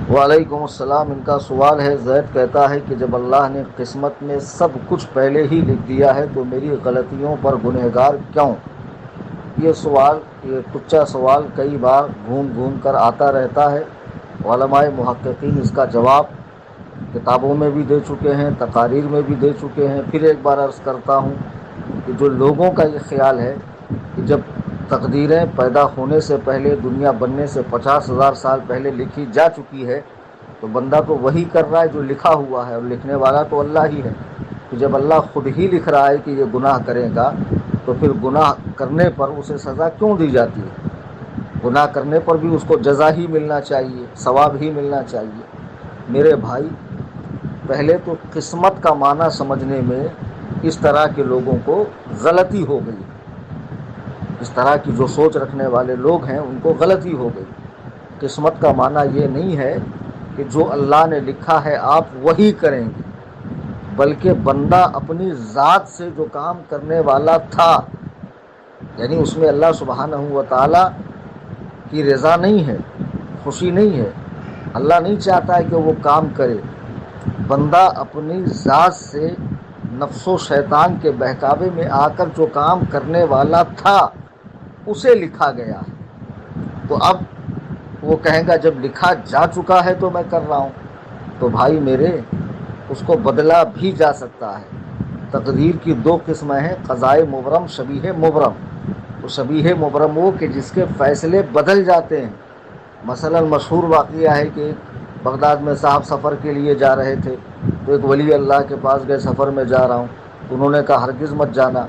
وعلیکم السلام۔ ان کا سوال ہے، زید کہتا ہے کہ جب اللہ نے قسمت میں سب کچھ پہلے ہی لکھ دیا ہے تو میری غلطیوں پر گنہگار کیوں؟ یہ سوال، یہ ٹچا سوال کئی بار گھوم گھوم کر آتا رہتا ہے۔ علماء محققین اس کا جواب کتابوں میں بھی دے چکے ہیں، تقاریر میں بھی دے چکے ہیں۔ پھر ایک بار عرض کرتا ہوں کہ جو لوگوں کا یہ خیال ہے کہ جب تقدیریں پیدا ہونے سے پہلے، دنیا بننے سے 50,000 سال پہلے لکھی جا چکی ہے تو بندہ تو وہی کر رہا ہے جو لکھا ہوا ہے، اور لکھنے والا تو اللہ ہی ہے۔ تو جب اللہ خود ہی لکھ رہا ہے کہ یہ گناہ کرے گا تو پھر گناہ کرنے پر اسے سزا کیوں دی جاتی ہے؟ گناہ کرنے پر بھی اس کو جزا ہی ملنا چاہیے، ثواب ہی ملنا چاہیے۔ میرے بھائی، پہلے تو قسمت کا معنی سمجھنے میں اس طرح کے لوگوں کو غلطی ہو گئی، اس طرح کی جو سوچ رکھنے والے لوگ ہیں ان کو غلطی ہو گئی۔ قسمت کا معنی یہ نہیں ہے کہ جو اللہ نے لکھا ہے آپ وہی کریں گے، بلکہ بندہ اپنی ذات سے جو کام کرنے والا تھا، یعنی اس میں اللہ سبحانہ و تعالی کی رضا نہیں ہے، خوشی نہیں ہے، اللہ نہیں چاہتا ہے کہ وہ کام کرے۔ بندہ اپنی ذات سے نفس و شیطان کے بہکاوے میں آ کر جو کام کرنے والا تھا اسے لکھا گیا ہے۔ تو اب وہ کہیں گا جب لکھا جا چکا ہے تو میں کر رہا ہوں، تو بھائی میرے اس کو بدلا بھی جا سکتا ہے۔ تقدیر کی دو قسمیں ہیں، قضائے مبرم، شبیہ مبرم۔ تو شبیہ مبرم وہ کہ جس کے فیصلے بدل جاتے ہیں۔ مثلا مشہور واقعہ ہے کہ بغداد میں صاحب سفر کے لیے جا رہے تھے تو ایک ولی اللہ کے پاس گئے، سفر میں جا رہا ہوں، تو انہوں نے کہا ہرگز مت جانا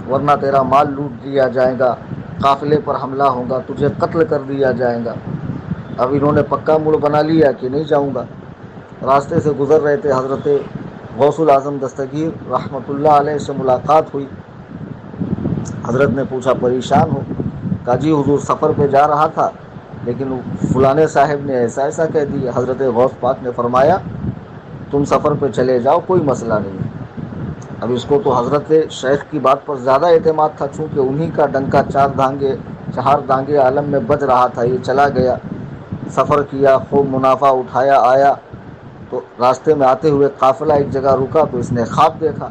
ورنہ تیرا مال لوٹ لیا جائے گا، قافلے پر حملہ ہوگا، تجھے قتل کر دیا جائے گا۔ اب انہوں نے پکا موڈ بنا لیا کہ نہیں جاؤں گا۔ راستے سے گزر رہے تھے، حضرت غوث الاعظم دستگیر رحمۃ اللہ علیہ سے ملاقات ہوئی۔ حضرت نے پوچھا پریشان ہو؟ کہا جی حضور سفر پہ جا رہا تھا لیکن فلانے صاحب نے ایسا ایسا کہہ دیا۔ حضرت غوث پاک نے فرمایا تم سفر پہ چلے جاؤ، کوئی مسئلہ نہیں ہے۔ اب اس کو تو حضرت شیخ کی بات پر زیادہ اعتماد تھا، چونکہ انہی کا ڈنکا چار دانگے عالم میں بج رہا تھا۔ یہ چلا گیا، سفر کیا، خوب منافع اٹھایا، آیا تو راستے میں آتے ہوئے قافلہ ایک جگہ رکا تو اس نے خواب دیکھا۔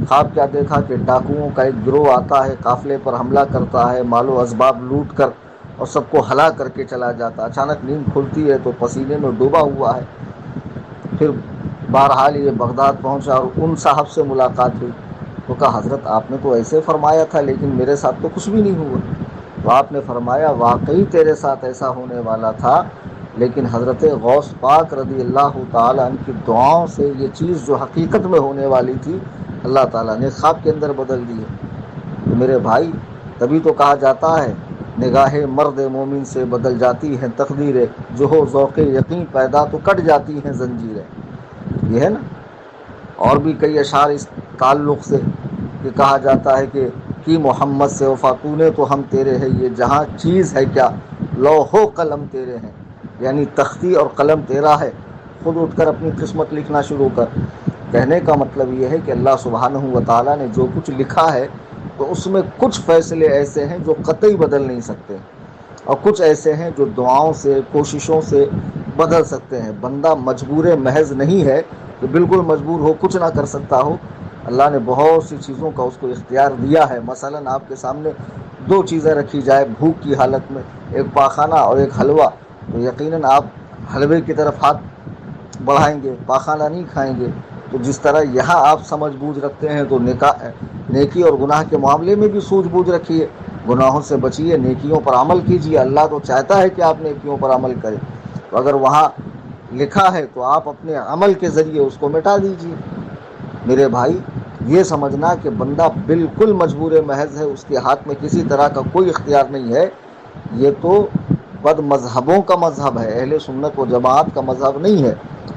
خواب کیا دیکھا کہ ڈاکوؤں کا ایک گروہ آتا ہے، قافلے پر حملہ کرتا ہے، مال و اسباب لوٹ کر اور سب کو ہلا کر کے چلا جاتا۔ اچانک نیند کھلتی ہے تو پسینے میں ڈوبا ہوا ہے۔ پھر بہرحال یہ بغداد پہنچا اور ان صاحب سے ملاقات ہوئی تو کہا حضرت آپ نے تو ایسے فرمایا تھا لیکن میرے ساتھ تو کچھ بھی نہیں ہوا۔ تو آپ نے فرمایا واقعی تیرے ساتھ ایسا ہونے والا تھا، لیکن حضرت غوث پاک رضی اللہ تعالیٰ عنہ کی دعاؤں سے یہ چیز جو حقیقت میں ہونے والی تھی اللہ تعالیٰ نے خواب کے اندر بدل دی ہے۔ تو میرے بھائی، تبھی تو کہا جاتا ہے نگاہ مرد مومن سے بدل جاتی ہیں تقدیریں، جو ہو ذوق یقین پیدا تو کٹ جاتی ہیں زنجیریں۔ یہ ہے نا۔ اور بھی کئی اشعار اس تعلق سے کہ کہا جاتا ہے کہ محمد سے وفا تو نے تو ہم تیرے ہیں، یہ جہاں چیز ہے کیا لوح و قلم تیرے ہیں، یعنی تختی اور قلم تیرا ہے، خود اٹھ کر اپنی قسمت لکھنا شروع کر۔ کہنے کا مطلب یہ ہے کہ اللہ سبحانہ و تعالیٰ نے جو کچھ لکھا ہے تو اس میں کچھ فیصلے ایسے ہیں جو قطعی بدل نہیں سکتے، اور کچھ ایسے ہیں جو دعاؤں سے، کوششوں سے بدل سکتے ہیں۔ بندہ مجبور محض نہیں ہے کہ بالکل مجبور ہو، کچھ نہ کر سکتا ہو۔ اللہ نے بہت سی چیزوں کا اس کو اختیار دیا ہے۔ مثلا آپ کے سامنے دو چیزیں رکھی جائے بھوک کی حالت میں، ایک پاخانہ اور ایک حلوہ، تو یقیناً آپ حلوے کی طرف ہاتھ بڑھائیں گے، پاخانہ نہیں کھائیں گے۔ تو جس طرح یہاں آپ سمجھ بوجھ رکھتے ہیں تو نیکی اور گناہ کے معاملے میں بھی سوجھ بوجھ رکھیے، گناہوں سے بچیے، نیکیوں پر عمل کیجیے۔ اللہ تو چاہتا ہے کہ آپ نیکیوں پر عمل کریں، تو اگر وہاں لکھا ہے تو آپ اپنے عمل کے ذریعے اس کو مٹا دیجیے۔ میرے بھائی، یہ سمجھنا کہ بندہ بالکل مجبور محض ہے، اس کے ہاتھ میں کسی طرح کا کوئی اختیار نہیں ہے، یہ تو بد مذہبوں کا مذہب ہے، اہل سنت و جماعت کا مذہب نہیں ہے۔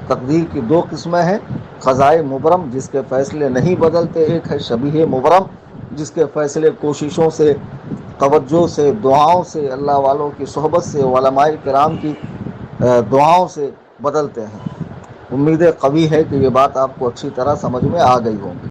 تقدیر کی دو قسمیں ہیں، قضائے مبرم جس کے فیصلے نہیں بدلتے، ایک ہے شبیہ مبرم جس کے فیصلے کوششوں سے، توجہ سے، دعاؤں سے، اللہ والوں کی صحبت سے، علماء کرام کی دعاؤں سے بدلتے ہیں۔ امید قوی ہے کہ یہ بات آپ کو اچھی طرح سمجھ میں آ گئی ہوگی۔